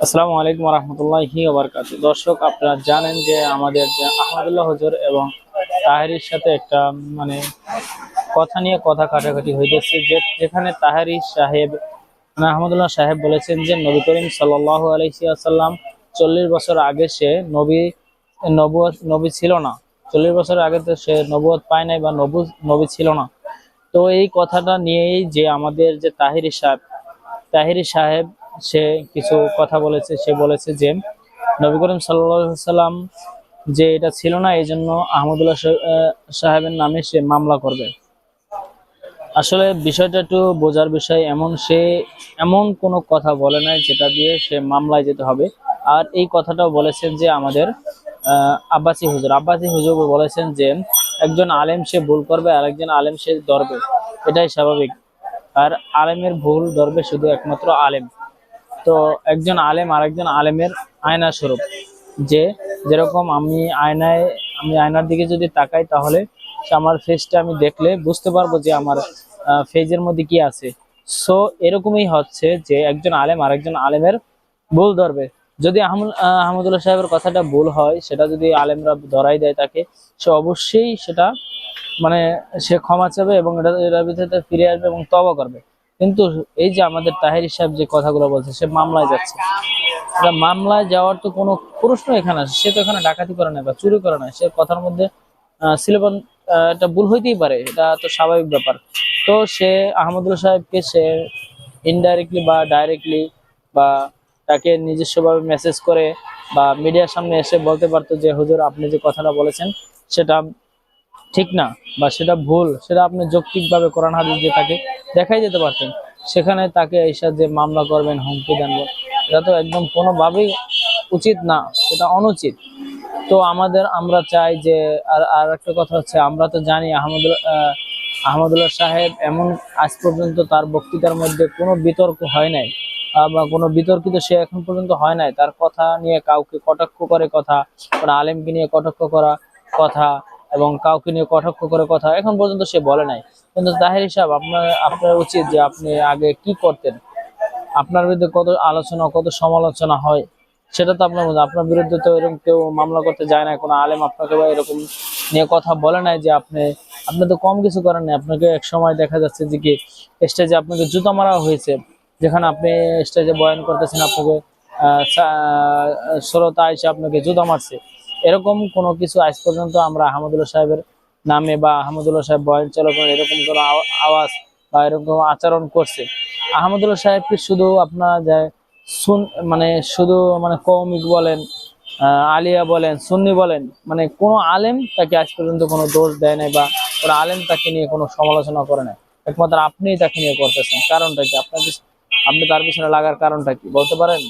আসসালামু আলাইকুম রহমতুল্লাহি ওয়া বারাকাতুহু। দর্শক, আপনারা জানেন যে আমাদের যে আহমদুল্লাহ হুজুর এবং তাহেরির সাথে একটা মানে কথা নিয়ে কথা কাটাকাটি হইতেছে, যে যেখানে তাহেরি সাহেব আহমদুল্লাহ সাহেব বলেছেন যে নবী করিম সাল্লাল্লাহু আলাইহি ওয়াসাল্লাম 40 বছর আগে সে নবী ছিল না। 40 বছর আগে তো সে নবুয়ত পায় নাই বা নবী ছিল না। তো এই কথাটা নিয়েই যে আমাদের যে তাহিরি সাহেব সে কিছু কথা বলেছে। সে বলেছে যে নবী করিম সাল্লাল্লাহু আলাইহি সাল্লাম যে এটা ছিল না, এই জন্য আহমদুল্লাহ সাহেবের নামে সে মামলা করবে। আসলে বিষয়টা একটু বোঝার বিষয়, এমন কোনো কথা বলে নাই যেটা দিয়ে সে মামলায় যেতে হবে। আর এই কথাটাও বলেছেন যে আমাদের আব্বাসী হুজুর বলেছেন যে একজন আলেম সে ভুল করবে আর একজন আলেম সে ধরবে, এটাই স্বাভাবিক। আর আলেমের ভুল ধরবে শুধু একমাত্র আলেম। তো একজন আলেম আর একজন আলেমের আয়না স্বরূপ। যে যেরকম আমি আয়নার দিকে যদি তাকাই, তাহলে আমার ফেসটা আমি দেখলে বুঝতে পারবো যে আমার ফেজের মধ্যে কি আছে। সো এরকমই হচ্ছে যে একজন আলেম আর একজন আলেমের ভুল ধরবে। যদি আহমদুল্লাহ সাহেবের কথাটা ভুল হয়, সেটা যদি আলেমরা ধরাই দেয় তাকে, সে অবশ্যই সেটা মানে সে ক্ষমা চাবে এবং এটার ভিতরে ফিরে আসবে এবং তওবা করবে। কিন্তু এই যে আমাদের তাহেরি সাহেব যে কথাগুলো বলছে, সে মামলায় যাচ্ছে। এটা মামলায় যাওয়ার তো কোনো প্রশ্ন এখানে আসে। সে তো এখানে ডাকাতি করে না বা চুরি করে না, সে কথার মধ্যে সিলেবান এটা ভুল হইতেই পারে, এটা তো স্বাভাবিক ব্যাপার। তো সে আহমদুল্লাহ সাহেবকে সে ইনডাইরেক্টলি বা ডাইরেক্টলি বা তাকে নিজস্বভাবে মেসেজ করে বা মিডিয়ার সামনে এসে বলতে পারতো যে হুজুর, আপনি যে কথাটা বলেছেন সেটা ঠিক না বা সেটা ভুল, সেটা আপনি যৌক্তিকভাবে কোরআন হাদিস দিয়ে তাকে দেখাই দিতে পারতেন। সেখানে তাকে এসে যে মামলা করবেন, হুমকি দেন, এটা তো একদম কোনোভাবেই উচিত না, এটা অনুচিত। তো আমরা চাই যে আর আর একটা কথা হচ্ছে, আমরা তো জানি আহমদুল্লাহ সাহেব এমন আজ পর্যন্ত তার বক্তৃতার মধ্যে কোনো বিতর্ক হয় নাই বা কোনো বিতর্কিত সে এখন পর্যন্ত হয় নাই। তার কথা নিয়ে কাউকে কটাক্ষ করে কথা, কোনো আলেমকে নিয়ে কটাক্ষ করা কথা এবং কাউকে নিয়ে কটাক্ষ করে কথা এখন পর্যন্ত সে বলে নাই। কিন্তু তাহের হিসাব আপনার উচিত যে আপনি আগে কি করতেন। আপনার বিরুদ্ধে কত আলোচনা কত সমালোচনা হয়, সেটা তো আপনার বিরুদ্ধে তো এরকম কেউ মামলা করতে যায় না, কোনো আলেম আপনাকে বা এরকম নিয়ে কথা বলে নাই যে আপনি তো কম কিছু করেন নাই। আপনাকে এক সময় দেখা যাচ্ছে যে কি স্টেজে আপনাকে জুতা মারা হয়েছে, যেখানে আপনি স্টেজে বয়ান করতেছেন, আপনাকে শ্রোতা এসে আপনাকে জুতা মারছে। এরকম কোনো কিছু আজ পর্যন্ত আমরা আহমদুল্লাহ সাহেবের নামে বা আহমদুল্লাহ সাহেব বয়ান চলাকালীন এরকম কোনো আওয়াজ বা এরকম আচরণ করছে? আহমদুল্লাহ সাহেবকে শুধু আপনার যায় সুন মানে শুধু কওমিক বলেন, আলিয়া বলেন, সুন্নি বলেন, কোনো আলেম তাকে আজ পর্যন্ত কোনো দোষ দেয় নাই বা কোনো আলেম তাকে নিয়ে কোনো সমালোচনা করে নাই। একমাত্র আপনিই তাকে নিয়ে করতেছেন। কারণটা কি? আপনি তার পিছনে লাগার কারণটা কি বলতে পারেন?